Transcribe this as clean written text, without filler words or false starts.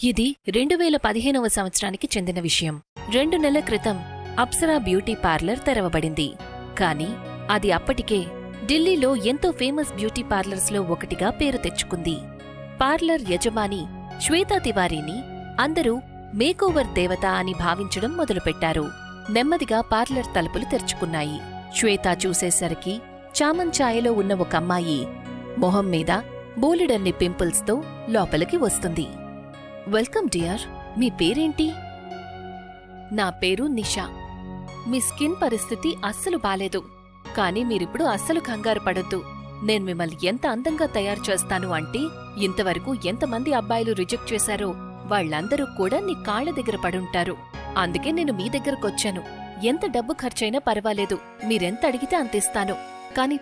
ఇది 2015వ సంవత్సరానికి చెందిన విషయం. 2 నెలల క్రితం అప్సరా బ్యూటీ పార్లర్ తెరవబడింది. కానీ అది అప్పటికే ఢిల్లీలో ఎంతో ఫేమస్ బ్యూటీ పార్లర్స్లో ఒకటిగా పేరు తెచ్చుకుంది. పార్లర్ యజమాని శ్వేతా తివారీని అందరూ మేకోవర్ దేవత అని భావించడం మొదలుపెట్టారు. నెమ్మదిగా పార్లర్ తలుపులు తెరుచుకున్నాయి. శ్వేత చూసేసరికి చామన్ ఛాయలో ఉన్న ఒక అమ్మాయి మొహం మీద బోలెడన్ని పింపుల్స్తో లోపలికి వస్తుంది. వెల్కమ్ డియర్, మీ పేరేంటి? నా పేరు నిషా. మీ స్కిన్ పరిస్థితి అస్సలు బాలేదు. కానీ మీరిప్పుడు అస్సలు కంగారు పడొద్దు. నేను మిమ్మల్ని ఎంత అందంగా తయారు చేస్తాను అంటే ఇంతవరకు ఎంతమంది అబ్బాయిలు రిజెక్ట్ చేశారో వాళ్లందరూ కూడా నీ కాళ్ల దగ్గర పడుంటారు. అందుకే నేను మీ దగ్గరకొచ్చాను. ఎంత డబ్బు ఖర్చైనా పర్వాలేదు, మీరెంత అడిగితే అంతిస్తాను. కానీ